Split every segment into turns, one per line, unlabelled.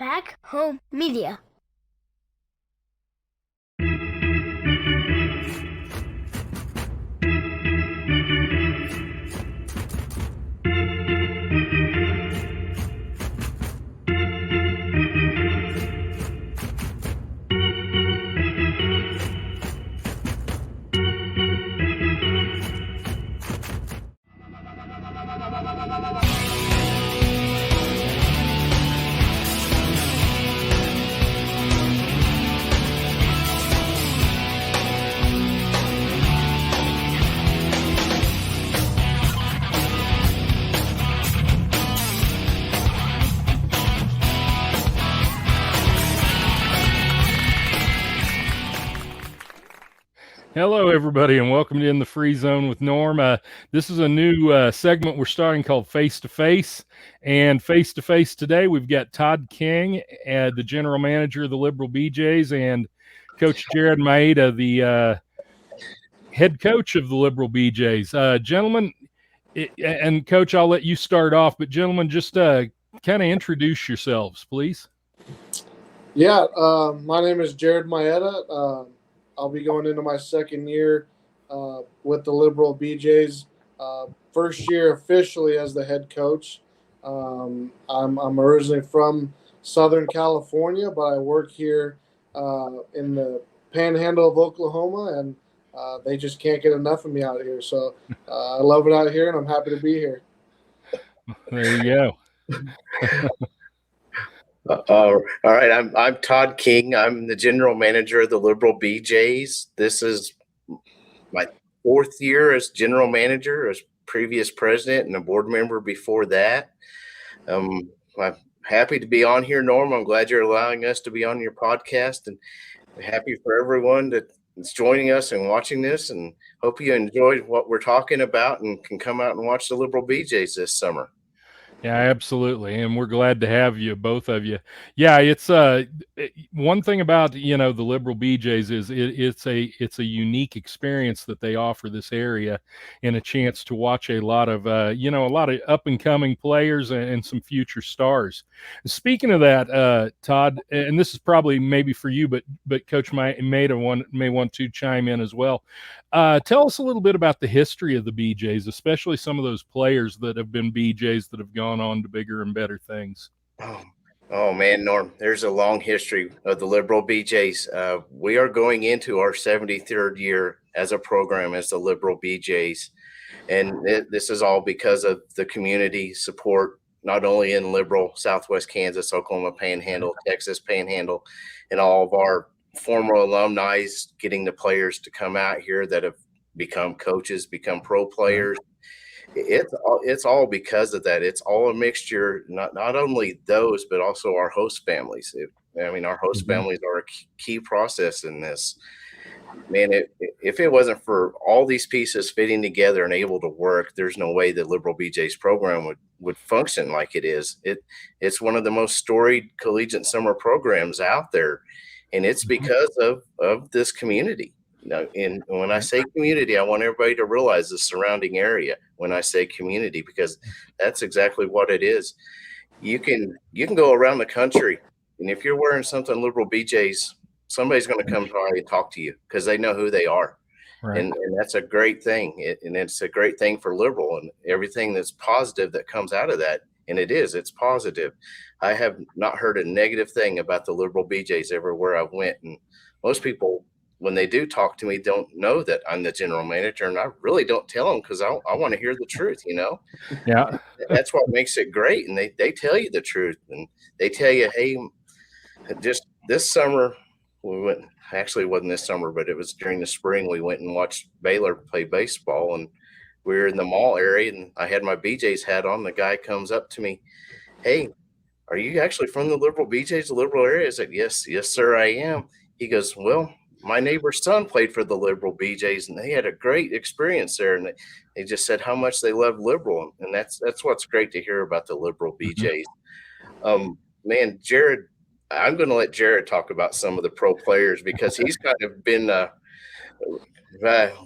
Back Home Media.
Hello, everybody, and welcome to In the Free Zone with Norm. This is a new segment we're starting called Face to Face. And face to face today, we've got Todd King, the general manager of the Liberal BJs, and Coach Jared Mayeda, the head coach of the Liberal BJs. Gentlemen, and Coach, I'll let you start off, but gentlemen, just kind of introduce yourselves, please.
Yeah, my name is Jared Mayeda. I'll be going into my second year with the Liberal BJs. First year officially as the head coach. I'm originally from Southern California, but I work here in the Panhandle of Oklahoma, and they just can't get enough of me out here. So I love it out here, and I'm happy to be here.
There you go.
All right, I'm Todd King. I'm the general manager of the Liberal BJs. This is my fourth year as general manager, as previous president and a board member before that. I'm happy to be on here, Norm. I'm glad you're allowing us to be on your podcast, and happy for everyone that's joining us and watching this, and hope you enjoyed what we're talking about and can come out and watch the Liberal BJs this summer.
Yeah, absolutely. And we're glad to have you, both of you. Yeah, it's one thing about, the Liberal BJs is it's a unique experience that they offer this area, and a chance to watch a lot of a lot of up and coming players and some future stars. Speaking of that, Todd, and this is probably maybe for you, but Coach Mayeda may want to chime in as well. Tell us a little bit about the history of the BJs, especially some of those players that have been BJs that have gone on to bigger and better things.
Oh man, Norm, there's a long history of the Liberal BJs. We are going into our 73rd year as a program as the Liberal BJs. And this is all because of the community support, not only in Liberal, Southwest Kansas, Oklahoma Panhandle, Texas Panhandle, and all of our former alumni getting the players to come out here that have become coaches, become pro players. It's all because of that. It's all a mixture, not only those, but also our host families. Our host families are a key process in this. Man, if it wasn't for all these pieces fitting together and able to work, there's no way the Liberal BJ's program would function like it is. It's one of the most storied collegiate summer programs out there, and it's because of this community. And when I say community, I want everybody to realize the surrounding area when I say community, because that's exactly what it is. You can go around the country, and if you're wearing something Liberal BJ's, somebody's going to come by and talk to you because they know who they are. Right. And that's a great thing. And it's a great thing for Liberal and everything that's positive that comes out of that. And it's positive. I have not heard a negative thing about the Liberal BJs everywhere I've went. And most people, when they do talk to me, don't know that I'm the general manager, and I really don't tell them because I want to hear the truth,
Yeah.
That's what makes it great. And they tell you the truth, and they tell you, hey, just this summer, we went, actually it wasn't this summer, but it was during the spring, we went and watched Baylor play baseball, and we were in the mall area, and I had my BJ's hat on. The guy comes up to me, hey, are you actually from the Liberal BJ's, the Liberal area? I said, yes, sir, I am. He goes, well, my neighbor's son played for the Liberal BJ's, and they had a great experience there. And they just said how much they love Liberal. And that's what's great to hear about the Liberal BJ's. Man, Jared, I'm going to let Jared talk about some of the pro players because he's kind of been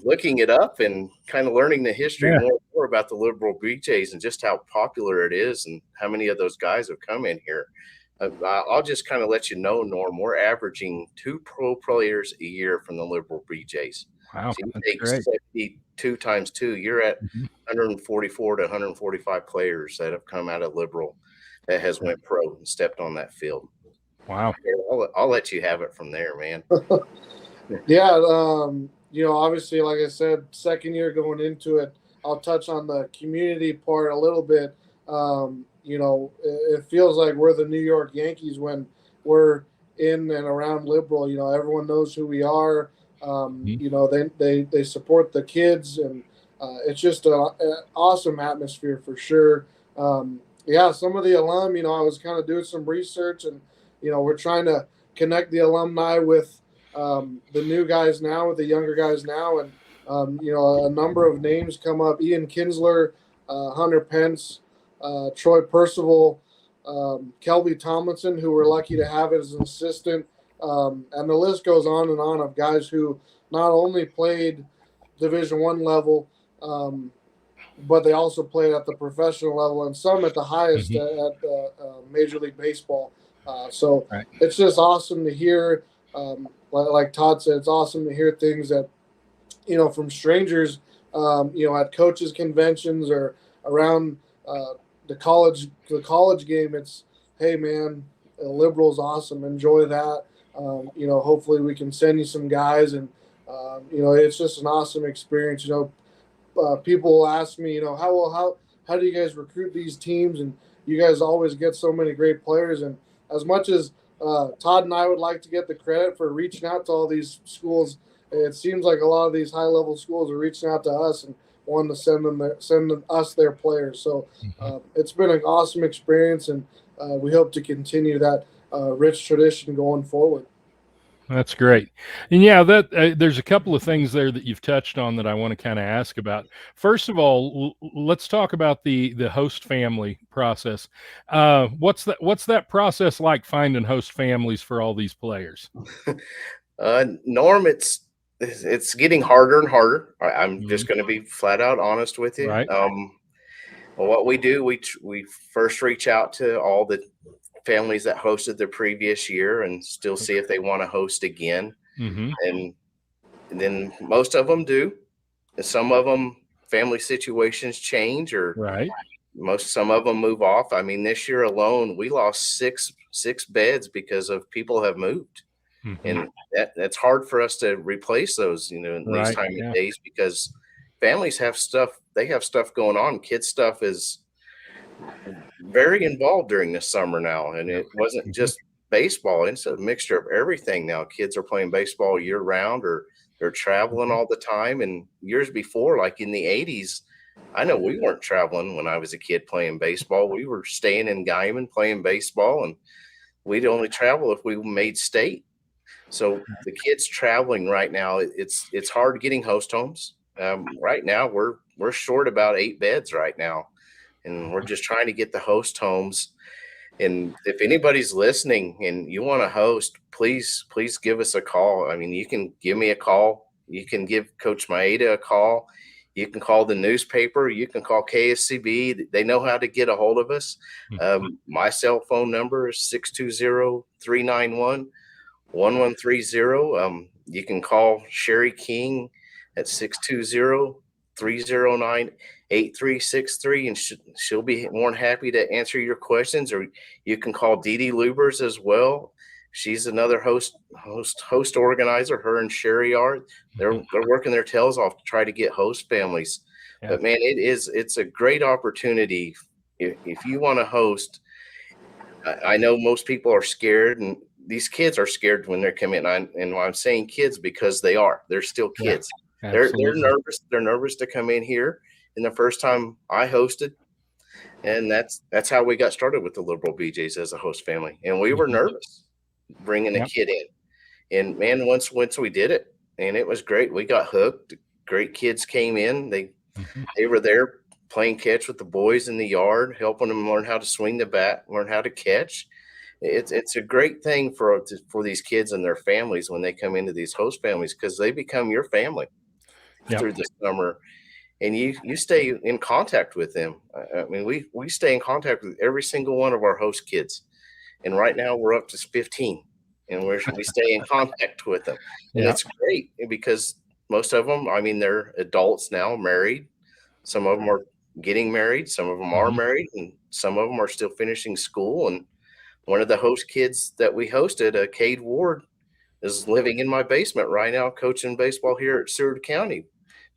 looking it up and kind of learning the history more about the Liberal BJ's and just how popular it is and how many of those guys have come in here. I'll just kind of let you know, Norm, we're averaging 2 pro players a year from the Liberal BJs.
Wow,
So you
that's
take
great.
72 times 2, you're at
Mhm.
144 to 145 players that have come out of Liberal that has went pro and stepped on that field.
Wow.
I'll let you have it from there, man.
Yeah, obviously, like I said, second year going into it, I'll touch on the community part a little bit. It feels like we're the New York Yankees when we're in and around Liberal. Everyone knows who we are.
Mhm.
They support the kids, and it's just an awesome atmosphere for sure. Yeah, some of the alum, I was kind of doing some research, and we're trying to connect the alumni with the new guys now, with the younger guys now, and a number of names come up: Ian Kinsler, Hunter Pence, Troy Percival, Kelby Tomlinson, who we're lucky to have as an assistant, and the list goes on and on of guys who not only played Division One level, but they also played at the professional level, and some at the highest
Mhm.
at Major League Baseball. So
Right.
it's just awesome to hear. Like Todd said, it's awesome to hear things that from strangers, at coaches conventions or around the college game. It's, hey man, Liberal's awesome. Enjoy that. Hopefully we can send you some guys, and it's just an awesome experience. People will ask me, how do you guys recruit these teams? And you guys always get so many great players. And as much as Todd and I would like to get the credit for reaching out to all these schools, it seems like a lot of these high level schools are reaching out to us and wanting to send us their players. So
Mhm.
it's been an awesome experience, and we hope to continue that rich tradition going forward.
That's great. And yeah, that there's a couple of things there that you've touched on that I want to kind of ask about. First of all, let's talk about the host family process. What's that process like, finding host families for all these players?
Norm, it's getting harder and harder. I'm just
Mhm.
going to be flat out honest with you.
Right.
Well, what we do, we first reach out to all the families that hosted the previous year and still see if they want to host again.
Hmm.
And, and then most of them do. And some of them, family situations change, or
Right.
some of them move off. I mean, this year alone, we lost six beds because of people have moved,
Hmm.
and that's hard for us to replace those, in these
Right.
time of
Yeah.
days, because families have stuff. They have stuff going on. Kids stuff is very involved during the summer now, and
Yeah.
it wasn't
Mhm.
just baseball. It's a mixture of everything now. Kids are playing baseball year round, or they're traveling
Mhm.
all the time. And years before, like in the 80s, I know we weren't traveling when I was a kid playing baseball. We were staying in Guyman playing baseball, and we'd only travel if we made state. So the kids traveling right now, it's hard getting host homes. Right now, we're short about 8 beds right now, and we're just trying to get the host homes. And if anybody's listening and you want to host, please give us a call. I mean, you can give me a call. You can give Coach Mayeda a call. You can call the newspaper. You can call KSCB. They know how to get a hold of us.
Mhm.
My cell phone number is 620-391-1130. You can call Sherry King at 620-309-8363, and she'll be more than happy to answer your questions. Or you can call Dee Dee Lubers as well. She's another host organizer. Her and Sherry are. They're
Mhm.
working their tails off to try to get host families.
Yeah.
But man, it's a great opportunity if you want to host. I know most people are scared, and these kids are scared when they're coming in. And I'm saying kids because they're still
Yeah.
kids. They're
Absolutely.
nervous. They're nervous to come in here. And the first time I hosted, and that's how we got started with the Liberal BJs as a host family. And we were
Mhm.
nervous bringing a
Yep.
kid in. And man, once we did it, and it was great. We got hooked. Great kids came in.
Mhm.
They were there playing catch with the boys in the yard, helping them learn how to swing the bat, learn how to catch. It's a great thing for these kids and their families when they come into these host families, because they become your family
Yep.
through the summer, and you stay in contact with them. I mean, we stay in contact with every single one of our host kids, and right now we're up to 15, and we stay in contact with them, and
Yeah.
it's great because most of them, I mean, they're adults now, married. Some of them are getting married, some of them are
Mhm.
married, and some of them are still finishing school. And one of the host kids that we hosted, Cade Ward, is living in my basement right now, coaching baseball here at Seward County.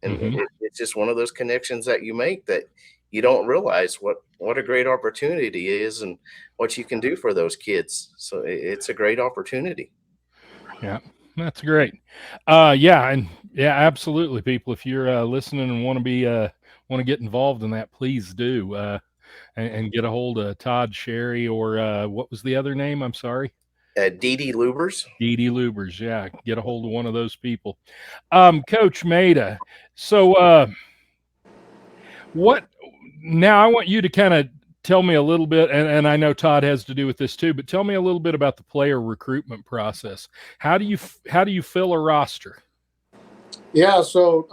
And
Mhm.
it's just one of those connections that you make that you don't realize what a great opportunity is and what you can do for those kids. So it's a great opportunity.
Yeah, that's great. Yeah, and yeah, absolutely, people. If you're listening and want to get involved in that, please do, and get a hold of Todd Sherry or what was the other name? I'm sorry,
Dee Dee Lubers.
Dee Dee Lubers. Yeah, get a hold of one of those people. Coach Mayeda. So, what now? I want you to kind of tell me a little bit, and I know Todd has to do with this too, but tell me a little bit about the player recruitment process. How do you fill a roster?
Yeah, so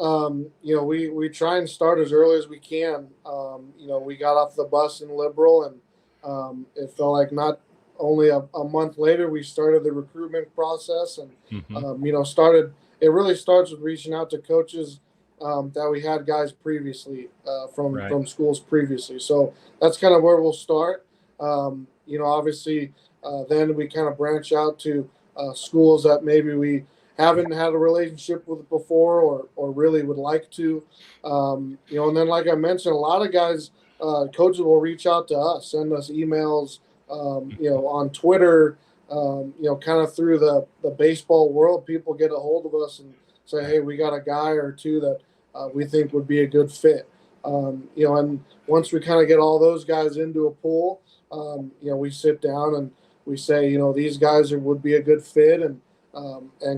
we try and start as early as we can. We got off the bus in Liberal, and it felt like not only a month later we started the recruitment process, and
Hmm.
started. It really starts with reaching out to coaches that we had guys previously from
Right.
schools previously. So that's kind of where we'll start. Obviously, then we kind of branch out to schools that maybe we haven't had a relationship with before or really would like to. And then, like I mentioned, a lot of guys, coaches will reach out to us, send us emails, on Twitter, kind of through the baseball world. People get a hold of us and say, hey, we got a guy or two that we think would be a good fit. And once we kind of get all those guys into a pool, we sit down and we say, these guys would be a good fit, and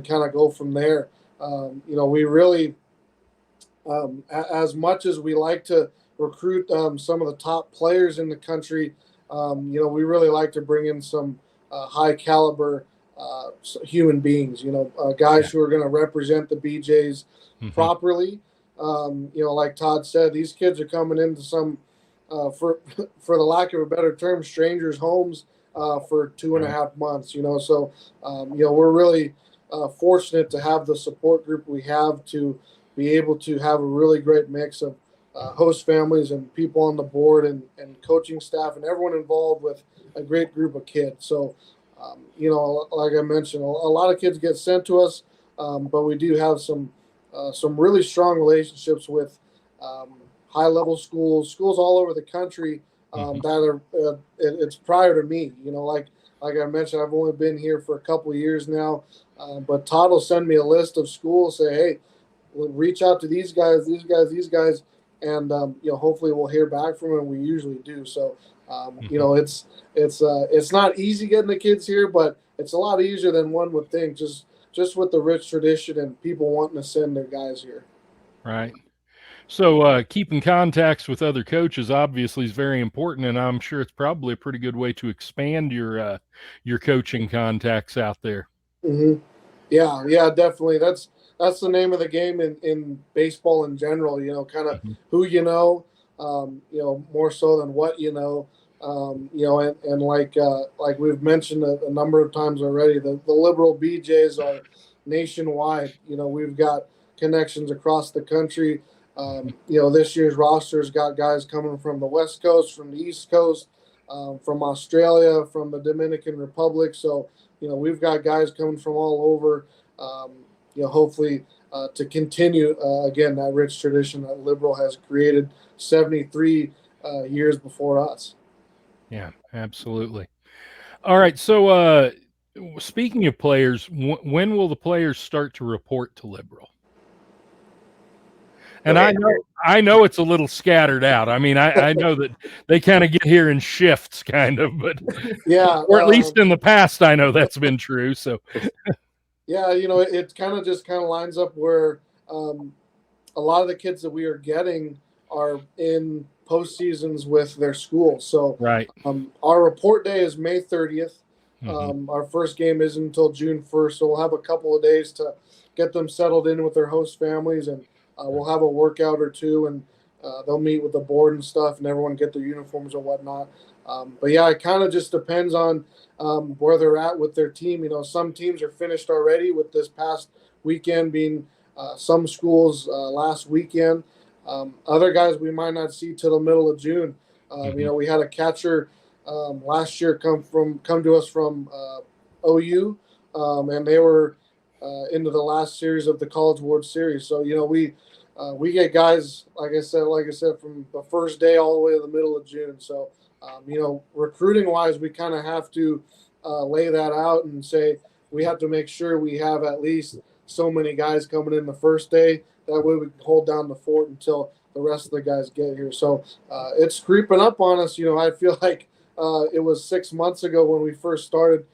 kind of go from there. We really, as much as we like to recruit some of the top players in the country, we really like to bring in some high caliber human beings,
Yeah.
guys who are going to represent the BJs
Hmm.
properly. Like Todd said, these kids are coming into some, for the lack of a better term, strangers' homes for two and a
Right.
half months. So we're really fortunate to have the support group we have to be able to have a really great mix of host families and people on the board and coaching staff and everyone involved with a great group of kids. So, like I mentioned, a lot of kids get sent to us, but we do have some really strong relationships with high level schools all over the country
Hmm.
that are it's prior to me. Like I mentioned, I've only been here for a couple of years now, but Todd will send me a list of schools, say, hey, we'll reach out to these guys, and hopefully we'll hear back from them. We usually do. So,
Hmm.
it's not easy getting the kids here, but it's a lot easier than one would think. Just with the rich tradition and people wanting to send their guys here.
Right. So, keeping contacts with other coaches obviously is very important, and I'm sure it's probably a pretty good way to expand your coaching contacts out there.
Hmm. Yeah, definitely. That's the name of the game in baseball in general. Kind of
Mhm.
who more so than what and like we've mentioned a number of times already, the liberal BJs are nationwide. We've got connections across the country. This year's roster's got guys coming from the West Coast, from the East Coast, from Australia, from the Dominican Republic. So we've got guys coming from all over. Um, hopefully to continue again that rich tradition that Liberal has created 73 years before us.
Yeah, absolutely. All right. So, speaking of players, when will the players start to report to Liberal?
Go
And
ahead.
I know it's a little scattered out. I mean, I know that they kind of get here in shifts, kind of, but
Yeah,
or at least in the past, I know that's been true. So,
yeah. It kind of just kind of lines up where um, a lot of the kids that we are getting are in postseasons with their school. So
right.
our report day is May 30th.
Hmm.
Our first game isn't until June 1st, so we'll have a couple of days to get them settled in with their host families, and we'll have a workout or two, and they'll meet with the board and stuff, and everyone get their uniforms and whatnot. But yeah, it kind of just depends on where they're at with their team. You know, some teams are finished already with this past weekend being some schools last weekend. Other guys we might not see till the middle of June. You know, we had a catcher last year come to us from OU, and they were into the last series of the College World Series. So you know, we get guys like I said, from the first day all the way to the middle of June. So you know, recruiting wise, we kind of have to lay that out and say we have to make sure we have at least so many guys coming in the first day. That way we can hold down the fort until the rest of the guys get here. So it's creeping up on us. You know, I feel like it was 6 months ago when we first started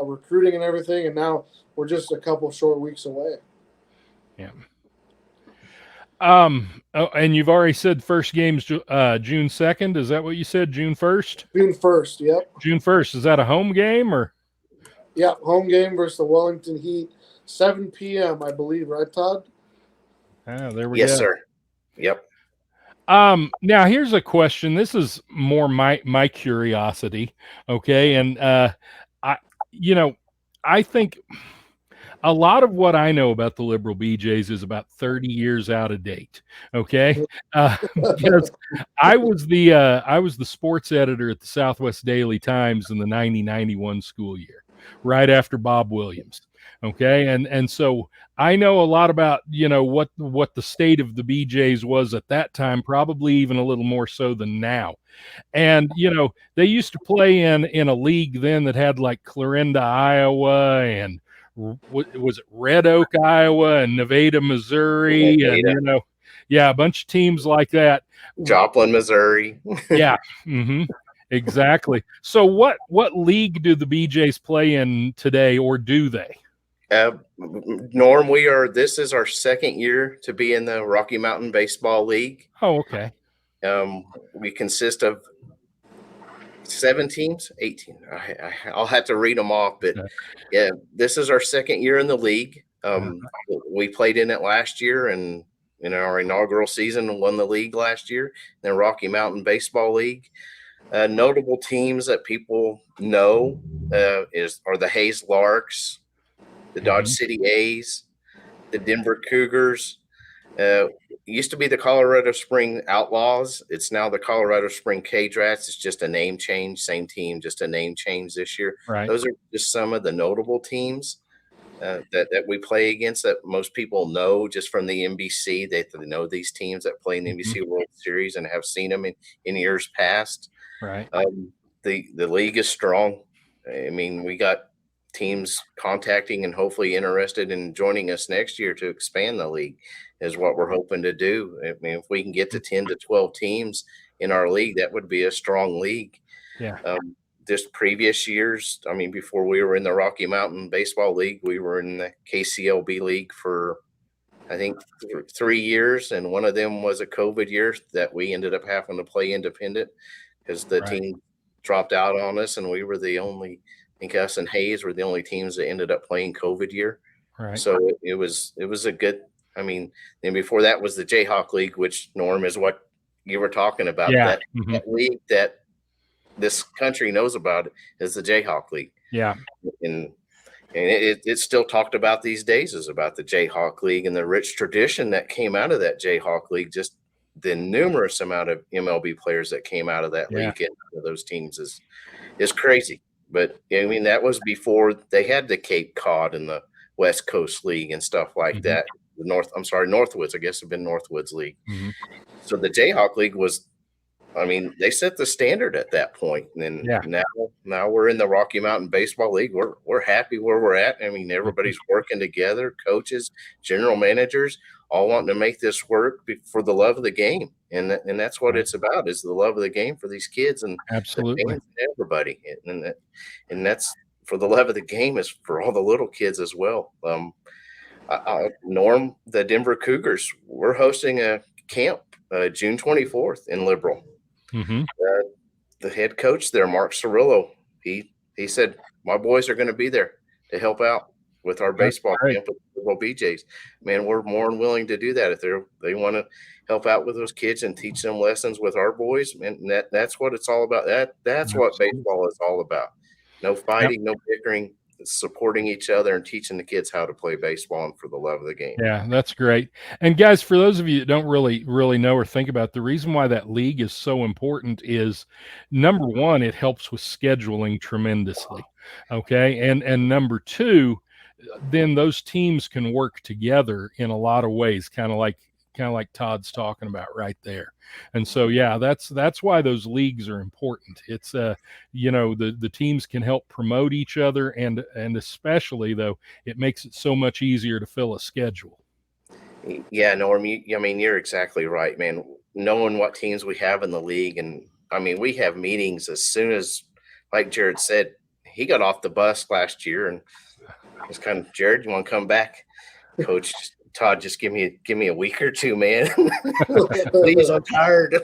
recruiting and everything, and now we're just a couple short weeks away.
Yeah. Oh, and you've already said first game's June 2nd. Is that what you said? June 1st?
June 1st. Yep.
June 1st. Is that a home game or?
Yeah, home game versus the Wellington Heat, 7 p.m. I believe, right, Todd?
Ah, there we
Yes,
go.
sir. Yep.
Now here's a question. This is more my curiosity. Okay. And, I think a lot of what I know about the liberal BJs is about 30 years out of date. Okay. Because I was the sports editor at the Southwest Daily Times in the 90-91 school year, right after Bob Williams. Okay. And so I know a lot about, what the state of the BJs was at that time, probably even a little more so than now. And, they used to play in a league then that had like Clarinda, Iowa, and was it Red Oak, Iowa, and Nevada, Missouri,
Mayeda.
and yeah, a bunch of teams like that.
Joplin, Missouri.
Yeah, exactly. So, what league do the BJs play in today, or do they?
Norm, this is our second year to be in the Rocky Mountain Baseball League.
Oh, okay.
We consist of 7 teams, 18. I'll have to read them off, but yeah, this is our second year in the league. We played in it last year and in our inaugural season and won the league last year, the Rocky Mountain Baseball League. Notable teams that people know are the Hayes Larks, the Dodge City A's, the Denver Cougars. Used to be the Colorado Spring Outlaws. It's now the Colorado Spring Cage Rats. It's just a name change, same team, just a name change this year.
Right.
Those are just some of the notable teams that we play against that most people know just from the NBC. They know these teams that play in the NBC World Series and have seen them in years past.
Right.
The league is strong. I mean, we got teams contacting and hopefully interested in joining us next year to expand the league is what we're hoping to do. I mean, if we can get to 10 to 12 teams in our league, that would be a strong league.
Yeah.
This previous years, I mean, before we were in the Rocky Mountain Baseball League, we were in the KCLB League for, I think, 3 years. And one of them was a COVID year that we ended up having to play independent because the team dropped out on us. And we were the only, I think us and Hayes were the only teams that ended up playing COVID year.
Right.
So it was a good, I mean, then before that was the Jayhawk League, which, Norm, is what you were talking about.
Yeah.
That league that this country knows about is the Jayhawk League.
Yeah.
And it's still talked about these days is about the Jayhawk League and the rich tradition that came out of that Jayhawk League. Just the numerous amount of MLB players that came out of that league and out of those teams is crazy. But I mean, that was before they had the Cape Cod and the West Coast League and stuff like that. The Northwoods, I guess, have been Northwoods League. So the Jayhawk League was, I mean, they set the standard at that point. And now we're in the Rocky Mountain Baseball League. We're happy where we're at. I mean, everybody's working together, coaches, general managers, all wanting to make this work for the love of the game. And that's what it's about, is the love of the game for these kids and
absolutely
everybody. And that's for the love of the game is for all the little kids as well. Norm, the Denver Cougars, we're hosting a camp June 24th in Liberal. The head coach there, Mark Cirillo, he said, my boys are going to be there to help out. with our
That's
baseball
great.
camp with Liberal BJ's. Man, we're more than willing to do that if they want to help out with those kids and teach them lessons with our boys. And that's what it's all about. That's what
Absolutely.
baseball is all about. No
Yep.
fighting, no bickering, supporting each other and teaching the kids how to play baseball and for the love of the game.
Yeah, that's great. And guys, for those of you that don't really know or think about it, the reason why that league is so important is number one, it helps with scheduling tremendously. Okay. And number two, then those teams can work together in a lot of ways, kind of like Todd's talking about right there. And so yeah, that's why those leagues are important. It's the teams can help promote each other, and especially though it makes it so much easier to fill a schedule.
Yeah, Norm, I mean, you're exactly right, man. Knowing what teams we have in the league, and I mean, we have meetings as soon as, like Jared said, he got off the bus last year, and it's kind of, Jared, you want to come back, Coach Todd? Just give me a week or two, man. Please, I'm tired.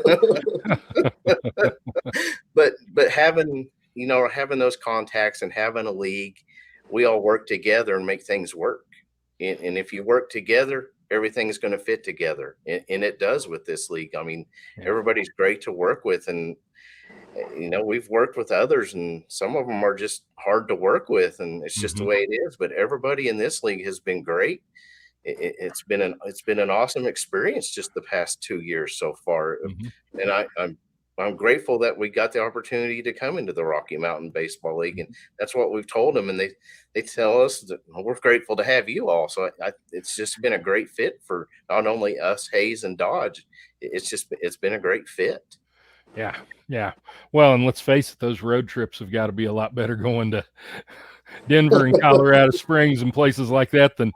but having those contacts and having a league, we all work together and make things work. And if you work together, everything's going to fit together, and it does with this league. I mean, everybody's great to work with, and we've worked with others, and some of them are just hard to work with, and it's just the way it is. But everybody in this league has been great. It's been an awesome experience just the past 2 years so far, and I'm grateful that we got the opportunity to come into the Rocky Mountain Baseball League, and that's what we've told them, and they tell us that we're grateful to have you all. So it's just been a great fit for not only us, Hayes and Dodge. It's been a great fit.
Yeah, yeah. Well, and let's face it, those road trips have got to be a lot better going to Denver and Colorado Springs and places like that than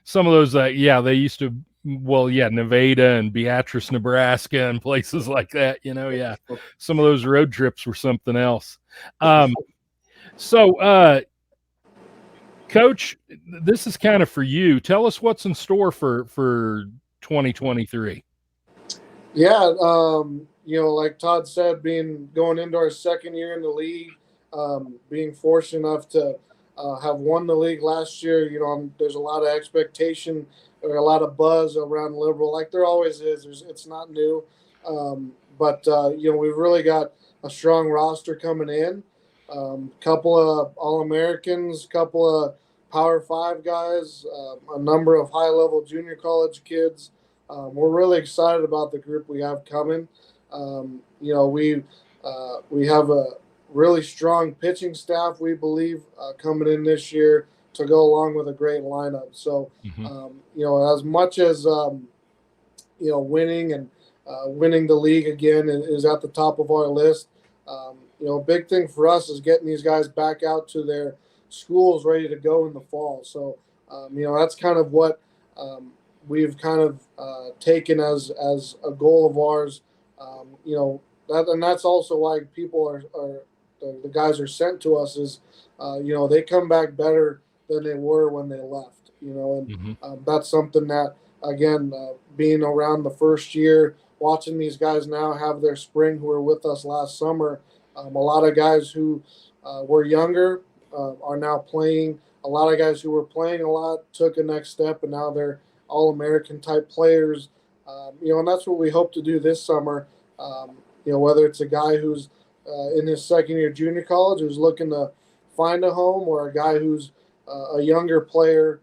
some of those. They used to. Well, yeah, Mayeda and Beatrice, Nebraska, and places like that. Yeah, some of those road trips were something else. So, Coach, this is kind of for you. Tell us what's in store for 2023.
Yeah, like Todd said, going into our second year in the league, being fortunate enough to have won the league last year, there's a lot of expectation or a lot of buzz around Liberal, like there always is. It's not new, but we've really got a strong roster coming in. Couple of All-Americans, couple of Power 5 guys, a number of high-level junior college kids. We're really excited about the group we have coming. We have a really strong pitching staff, we believe, coming in this year to go along with a great lineup. So, as much as winning and winning the league again is at the top of our list, a big thing for us is getting these guys back out to their schools ready to go in the fall. So, that's kind of what we've kind of taken as a goal of ours. And that's also why people are the guys are sent to us is, they come back better than they were when they left, and that's something that, again, being around the first year, watching these guys now have their spring who were with us last summer, a lot of guys who were younger are now playing. A lot of guys who were playing a lot took a next step, and now they're All-American type players, and that's what we hope to do this summer. Whether it's a guy who's in his second year junior college who's looking to find a home, or a guy who's a younger player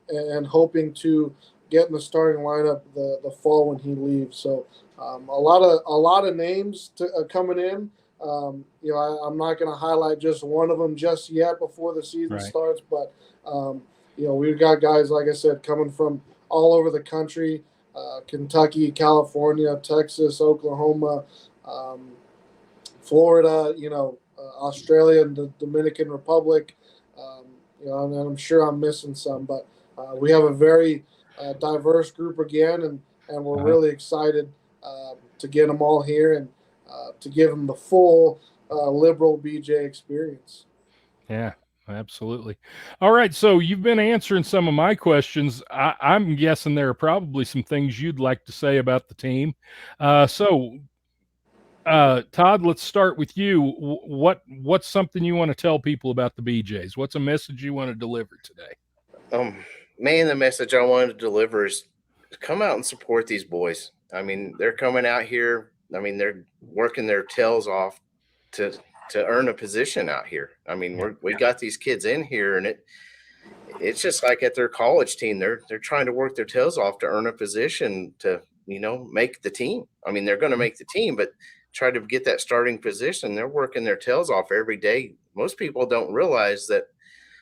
and hoping to get in the starting lineup the fall when he leaves. So a lot of names coming in. I'm not going to highlight just one of them just yet before the season starts, but we've got guys, like I said, coming from all over the country, Kentucky, California, Texas, Oklahoma, Florida, Australia and the Dominican Republic. And I'm sure I'm missing some, but we have a very diverse group again, and we're really excited to get them all here and to give them the full Liberal BJ experience.
Yeah, absolutely. All right, so you've been answering some of my questions. I'm guessing there are probably some things you'd like to say about the team. So Todd, let's start with you. What's something you want to tell people about the BJs? What's a message you want to deliver today?
Man, the message I wanted to deliver is come out and support these boys. I mean, they're coming out here. I mean, they're working their tails off to to earn a position out here. I mean,
Yeah.
we got these kids in here, and it's just like at their college team. They're trying to work their tails off to earn a position to make the team. I mean, they're going to make the team, but try to get that starting position. They're working their tails off every day. Most people don't realize that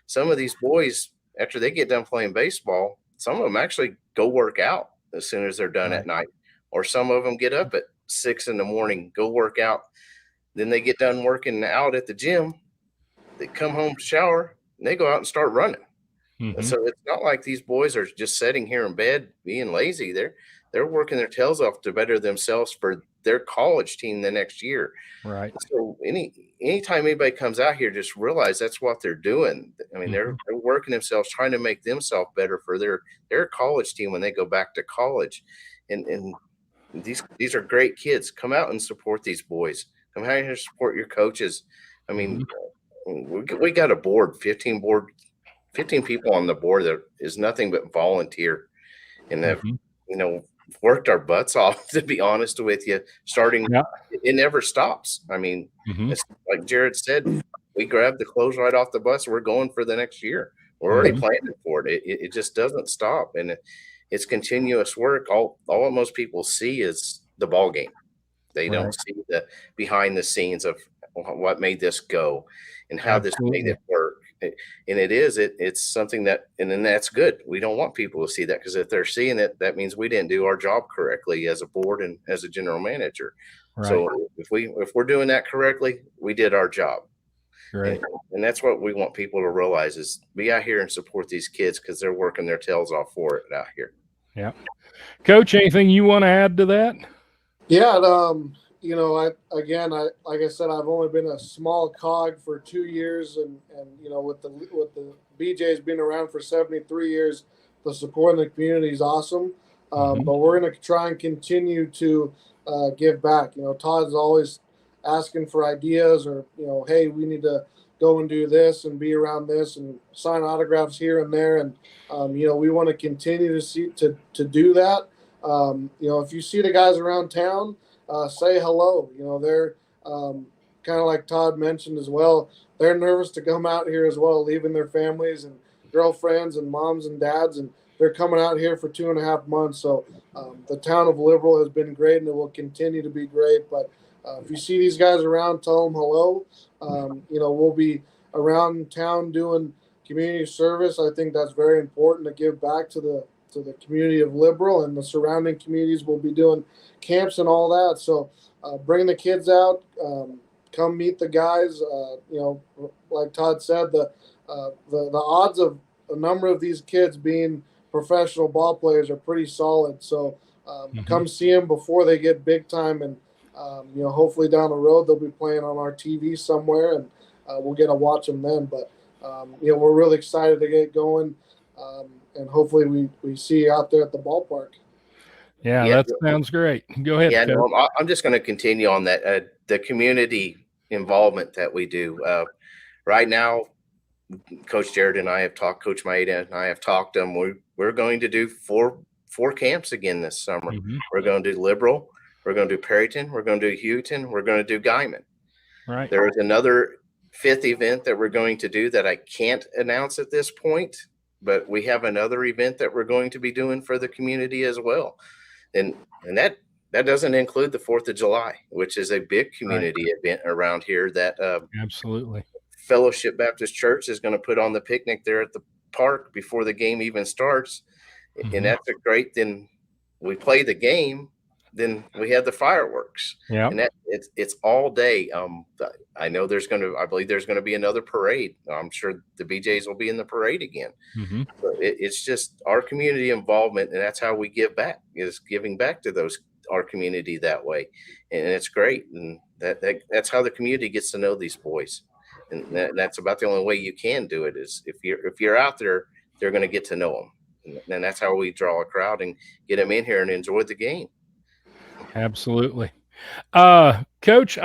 some of these boys, after they get done playing baseball, some of them actually go work out as soon as they're done
Right.
at night, or some of them get up at 6 in the morning, go work out. Then they get done working out at the gym. They come home, shower, and they go out and start running.
Mm-hmm.
So it's not like these boys are just sitting here in bed being lazy. They're working their tails off to better themselves for their college team the next year.
Right.
So anytime anybody comes out here, just realize that's what they're doing. I mean, they're working themselves, trying to make themselves better for their college team when they go back to college. And these are great kids. Come out and support these boys. Come out here and support your coaches. I mean, we got a board, 15 people on the board that is nothing but volunteer, and have worked our butts off, to be honest with you. Starting,
Yeah.
it never stops. I mean, it's like Jared said, we grab the clothes right off the bus. We're going for the next year. We're already planning for it. It just doesn't stop, and it's continuous work. All most people see is the ball game. They don't see the behind the scenes of what made this go and how this made it work. And it's something that, and then that's good. We don't want people to see that, because if they're seeing it, that means we didn't do our job correctly as a board and as a general manager.
Right.
So if we're doing that correctly, we did our job.
Right.
And that's what we want people to realize, is be out here and support these kids, because they're working their tails off for it out here.
Yeah. Coach, anything you want to add to that?
Yeah, like I said, I've only been a small cog for 2 years, and with the BJ's being around for 73 years, the support in the community is awesome. But we're going to try and continue to give back. Todd's always asking for ideas, or hey, we need to go and do this and be around this and sign autographs here and there, and we want to continue to do that. If you see the guys around town, say hello. They're kind of like Todd mentioned as well. They're nervous to come out here as well, leaving their families and girlfriends and moms and dads, and they're coming out here for 2.5 months. So the town of Liberal has been great, and it will continue to be great. But if you see these guys around, tell them hello. We'll be around town doing community service. I think that's very important to give back to the community of Liberal, and the surrounding communities. Will be doing camps and all that. So bring the kids out, come meet the guys. Like Todd said, the odds of a number of these kids being professional ball players are pretty solid. So come see them before they get big time, and hopefully down the road they'll be playing on our TV somewhere, and we'll get to watch them then. But we're really excited to get going. And hopefully we see you out there at the ballpark.
Yeah, that sounds great. Go ahead.
Yeah, no, I'm just going to continue on that. The community involvement that we do right now. Coach Jared and I have talked. Coach Mayeda and I have talked. We're going to do four camps again this summer. We're going to do Liberal. We're going to do Perryton. We're going to do Houghton. We're going to do Guyman.
Right.
There is another 5th event that we're going to do that I can't announce at this point, but we have another event that we're going to be doing for the community as well. And that doesn't include the 4th of July, which is a big community event around here that
absolutely
Fellowship Baptist Church is going to put on the picnic there at the park before the game even starts. And that's a great, then we play the game, then we have the fireworks.
Yeah.
And it's all day. I believe there's going to be another parade. I'm sure the BJs will be in the parade again. So it's just our community involvement, and that's how we give back, is giving back to our community that way. And it's great. And that's how the community gets to know these boys. And that's about the only way you can do it, is if you're out there, they're going to get to know them. And that's how we draw a crowd and get them in here and enjoy the game.
Absolutely. Coach,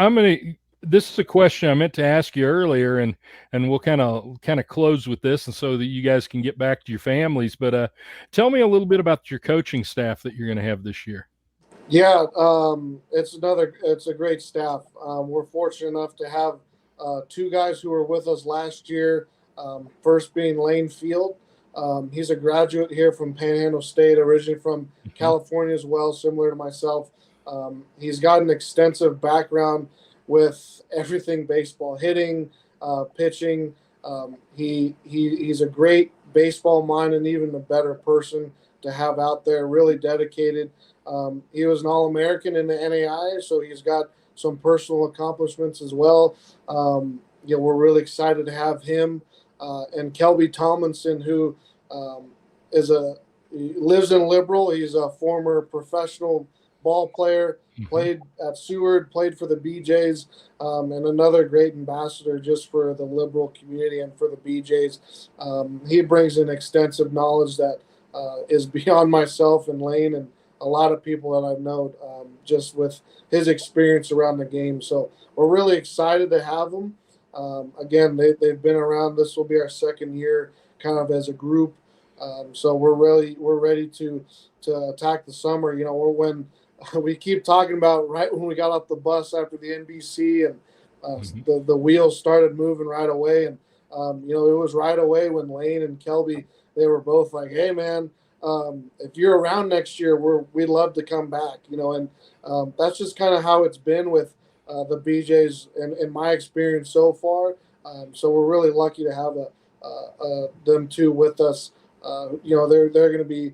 this is a question I meant to ask you earlier, and we'll kind of close with this, and so that you guys can get back to your families. But tell me a little bit about your coaching staff that you're going to have this year.
Yeah, it's a great staff. We're fortunate enough to have two guys who were with us last year. First being Lane Field. He's a graduate here from Panhandle State, originally from California as well, similar to myself. He's got an extensive background with everything baseball, hitting, pitching. He's a great baseball mind and even a better person to have out there, really dedicated. He was an All-American in the NAI, so he's got some personal accomplishments as well. We're really excited to have him and Kelby Tomlinson, who he lives in Liberal. He's a former professional ball player, played at Seward, played for the BJs, and another great ambassador just for the Liberal community and for the BJs. He brings an extensive knowledge that is beyond myself and Lane and a lot of people that I've known, just with his experience around the game. So we're really excited to have them. Again, they've been around. This will be our second year kind of as a group. So we're ready to attack the summer. When we keep talking about right when we got off the bus after the NBC and the wheels started moving right away. And, it was right away when Lane and Kelby, they were both like, hey, man, if you're around next year, we'd love to come back, and that's just kind of how it's been with the BJs and in my experience so far. So we're really lucky to have them two with us. They're going to be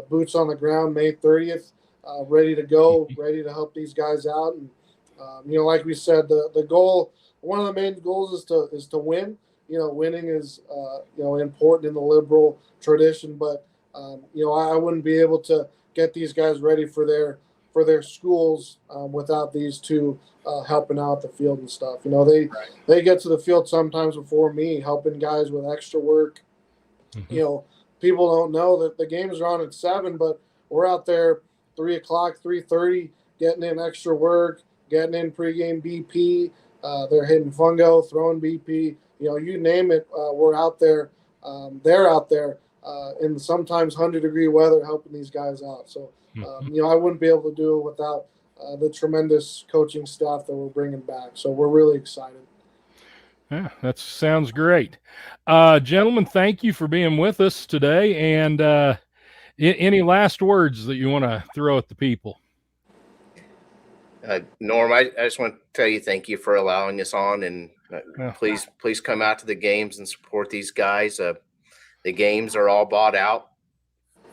boots on the ground May 30th, ready to go, ready to help these guys out. And, like we said, the goal, one of the main goals is to win. Winning is, important in the Liberal tradition, but I wouldn't be able to get these guys ready for their schools without these two helping out the field and stuff. They get to the field sometimes before me, helping guys with extra work. People don't know that the games are on at 7, but we're out there 3 o'clock, 3:30, getting in extra work, getting in pregame BP. They're hitting fungo, throwing BP. You name it, we're out there. They're out there in sometimes 100-degree weather helping these guys out. So, I wouldn't be able to do it without the tremendous coaching staff that we're bringing back. So we're really excited.
Yeah, that sounds great. Gentlemen, thank you for being with us today. And any last words that you want to throw at the people?
Norm, I just want to tell you thank you for allowing us on, and please come out to the games and support these guys. The games are all bought out.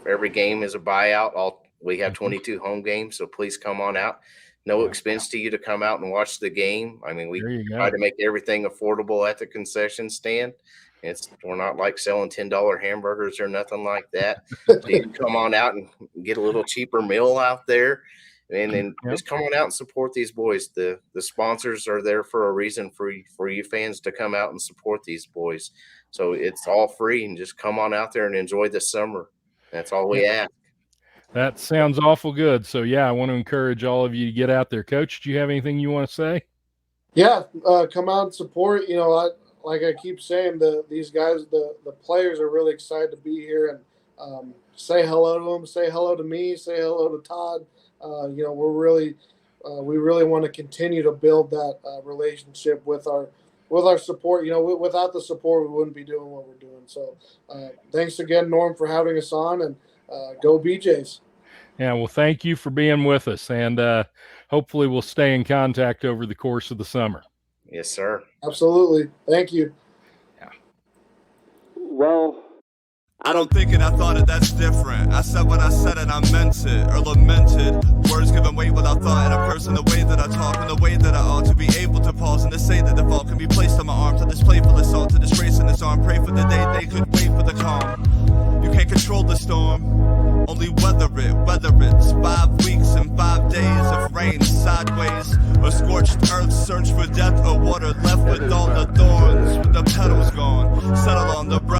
Every game is a buyout. We have 22 home games, so please come on out. No expense to you to come out and watch the game. I mean, we try to make everything affordable at the concession stand. We're not like selling $10 hamburgers or nothing like that. So you can come on out and get a little cheaper meal out there. And then just come on out and support these boys. The sponsors are there for a reason for you fans to come out and support these boys. So it's all free, and just come on out there and enjoy the summer. That's all we ask.
That sounds awful good. So, I want to encourage all of you to get out there. Coach, do you have anything you want to say?
Yeah, come out and support. Like I keep saying, these guys, the players are really excited to be here and say hello to them, say hello to me, say hello to Todd. We really want to continue to build that relationship with our support. Without the support, we wouldn't be doing what we're doing. So thanks again, Norm, for having us on, and go BJs.
Yeah, well, thank you for being with us, and hopefully we'll stay in contact over the course of the summer.
Yes, sir.
Absolutely. Thank you.
Yeah.
Well, I don't think it, I thought it, that's different. I said what I said and I meant it, or lamented. Words given weight without thought in a person, the way that I talk and the way that I ought to be able to pause and to say that the fault can be placed on my arm, to display for the assault, to disgrace in this arm. Pray for the day they could wait for the calm. You can't control the storm, only weather it, whether it's 5 weeks and 5 days of rain sideways, or scorched earth, search for death or water left with all the thorns, with the petals gone, settle on the